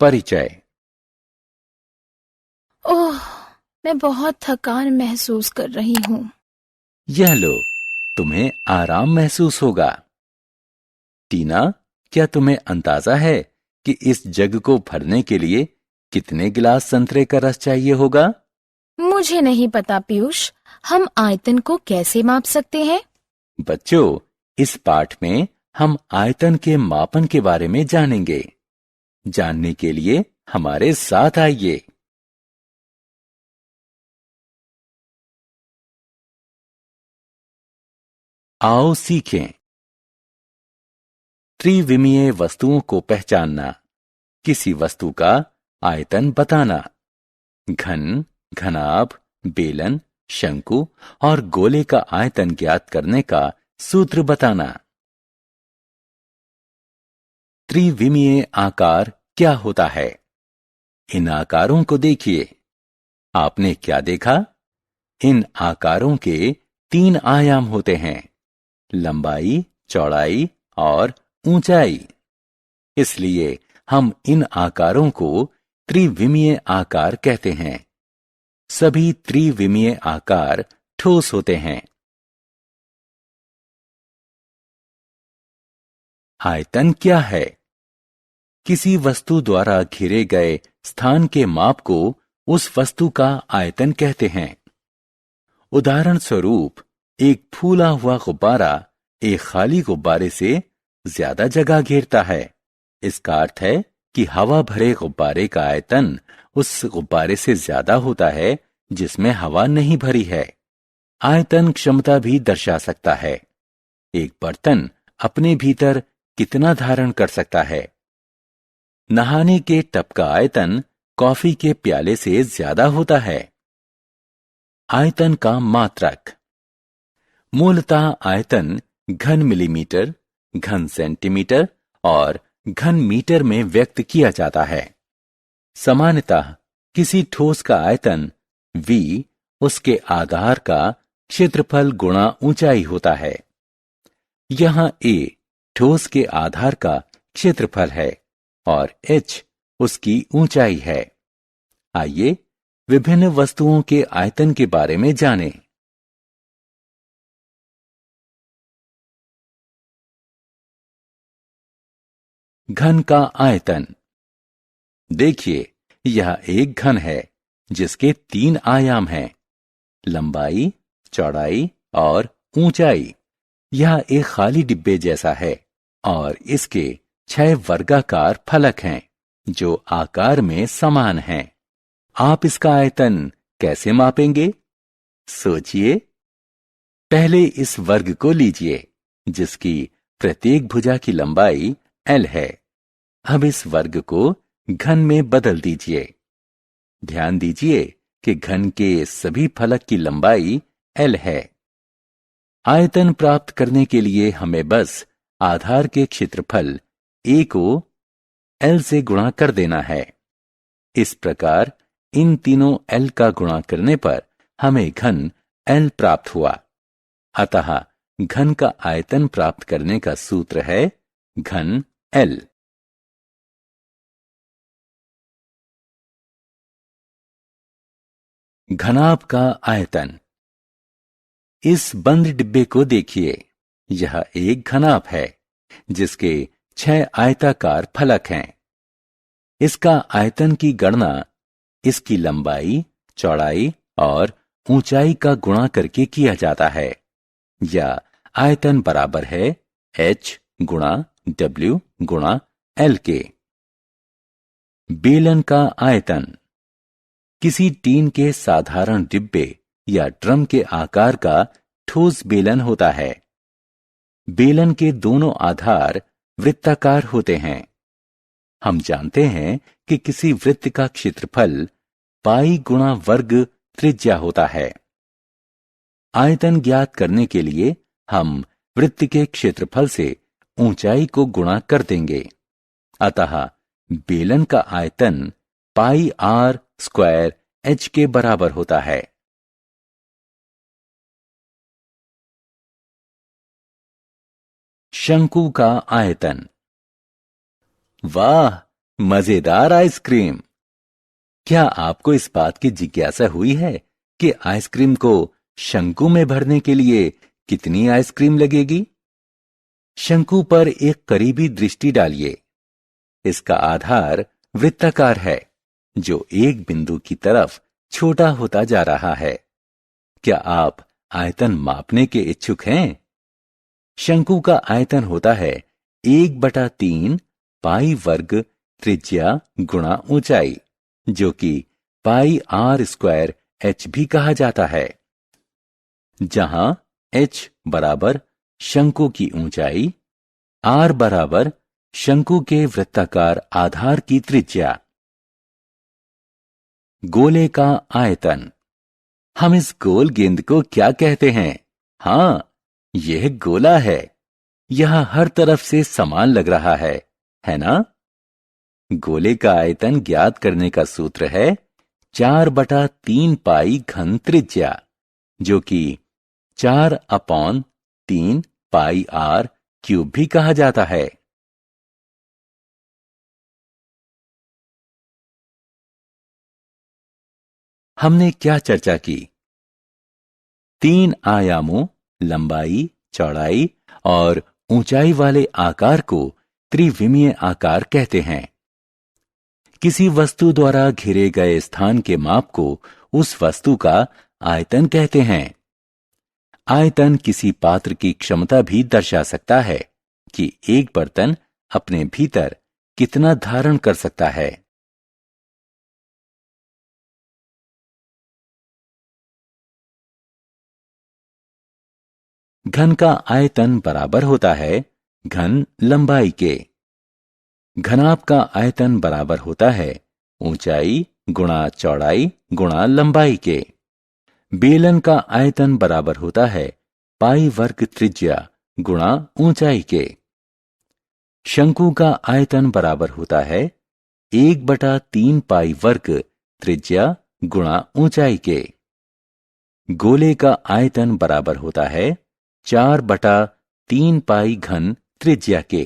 परिचय। ओह, मैं बहुत थकान महसूस कर रही हूँ। यह लो, तुम्हें आराम महसूस होगा। टीना, क्या तुम्हें अंदाजा है कि इस जग को भरने के लिए कितने गिलास संतरे का रस चाहिए होगा? मुझे नहीं पता पीयूष, हम आयतन को कैसे माप सकते हैं? बच्चों, इस पाठ में हम आयतन के मापन के बारे में जानेंगे। जानने के लिए हमारे साथ आइए। आओ सीखें। त्रिविमीय वस्तुओं को पहचानना। किसी वस्तु का आयतन बताना। घन, घनाभ, बेलन, शंकु और गोले का आयतन ज्ञात करने का सूत्र बताना। त्रिविमीय आकार क्या होता है? इन आकारों को देखिए। आपने क्या देखा? इन आकारों के 3 आयाम होते हैं: लंबाई, चौड़ाई और ऊंचाई। इसलिए हम इन आकारों को त्रिविमीय आकार कहते हैं। सभी त्रिविमीय आकार ठोस होते हैं। आयतन क्या है? किसी वस्तु द्वारा घिरे गए स्थान के माप को उस वस्तु का आयतन कहते हैं। उदाहरण स्वरूप, एक फूला हुआ गुब्बारा एक खाली गुब्बारे से ज्यादा जगह घेरता है। इसका अर्थ है कि हवा भरे गुब्बारे का आयतन उस गुब्बारे से ज्यादा होता है जिसमें हवा नहीं भरी है। आयतन क्षमता भी दर्शा सकता है। एक बर्तन अपने भीतर कितना धारण कर सकता है? नहाने के टब का आयतन कॉफी के प्याले से ज्यादा होता है। आयतन का मात्रक। मूलतः आयतन घन मिलीमीटर, घन सेंटीमीटर और घन मीटर में व्यक्त किया जाता है। सामान्यतः किसी ठोस का आयतन V उसके आधार का क्षेत्रफल गुणा ऊंचाई होता है। यहां A ठोस के आधार का क्षेत्रफल है और h उसकी ऊंचाई है। आइए विभिन्न वस्तुओं के आयतन के बारे में जानें। घन का आयतन। देखिए, यह एक घन है जिसके 3 आयाम हैं: लंबाई, चौड़ाई और ऊंचाई। यह एक खाली डिब्बे जैसा है और इसके 6 वर्गाकार फलक हैं जो आकार में समान हैं। आप इसका आयतन कैसे मापेंगे? सोचिए। पहले इस वर्ग को लीजिए जिसकी प्रत्येक भुजा की लंबाई L है। अब इस वर्ग को घन में बदल दीजिए। ध्यान दीजिए कि घन के सभी फलक की लंबाई L है। आयतन प्राप्त करने के लिए हमें बस आधार के क्षेत्रफल A को L से गुणा कर देना है। इस प्रकार इन तीनों L का गुणा करने पर हमें घन L प्राप्त हुआ। अतः घन का आयतन प्राप्त करने का सूत्र है घन L। घनाभ का आयतन। इस बंद डिब्बे को देखिए। यह एक घनाभ है जिसके 6 आयताकार फलक हैं। इसका आयतन की गणना इसकी लंबाई, चौड़ाई और ऊंचाई का गुणा करके किया जाता है। या आयतन बराबर है h गुणा w गुणा l के। बेलन का आयतन। किसी टीन के साधारण डिब्बे या ड्रम के आकार का ठोस बेलन होता है। बेलन के दोनों आधार वृत्ताकार होते हैं। हम जानते हैं कि किसी वृत्त का क्षेत्रफल पाई गुणा वर्ग त्रिज्या होता है। आयतन ज्ञात करने के लिए हम वृत्त के क्षेत्रफल से ऊंचाई को गुणा कर देंगे। अतः बेलन का आयतन पाई r स्क्वायर h के बराबर होता है। शंकु का आयतन। वाह, मजेदार आइसक्रीम। क्या आपको इस बात की जिज्ञासा हुई है कि आइसक्रीम को शंकु में भरने के लिए कितनी आइसक्रीम लगेगी? शंकु पर एक करीबी दृष्टि डालिए। इसका आधार वृत्ताकार है, जो एक बिंदु की तरफ छोटा होता जा रहा है। क्या आप आयतन मापने के इच्छुक हैं? शंकु का आयतन होता है 1/3 पाई वर्ग त्रिज्या गुणा ऊंचाई, जो कि पाई r स्क्वायर h भी कहा जाता है, जहां h बराबर शंकु की ऊंचाई, r बराबर शंकु के वृत्ताकार आधार की त्रिज्या। गोले का आयतन। हम इस गोल गेंद को क्या कहते हैं? हां, यह गोला है। यह हर तरफ से समान लग रहा है ना? गोले का आयतन ज्ञात करने का सूत्र है 4/3 पाई घन त्रिज्या, जो कि 4/3 पाई r क्यूब भी कहा जाता है। हमने क्या चर्चा की? 3 आयामों, लंबाई, चौड़ाई और ऊंचाई वाले आकार को त्रिविमीय आकार कहते हैं। किसी वस्तु द्वारा घिरे गए स्थान के माप को उस वस्तु का आयतन कहते हैं। आयतन किसी पात्र की क्षमता भी दर्शा सकता है कि एक बर्तन अपने भीतर कितना धारण कर सकता है। घन का आयतन बराबर होता है घन लंबाई के। घनाभ का आयतन बराबर होता है ऊंचाई गुणा चौड़ाई गुणा लंबाई के। बेलन का आयतन बराबर होता है पाई वर्ग त्रिज्या गुणा ऊंचाई के। शंकु का आयतन बराबर होता है 1/3 पाई वर्ग त्रिज्या गुणा ऊंचाई के। गोले का आयतन बराबर होता है 4/3 पाई घन त्रिज्या के।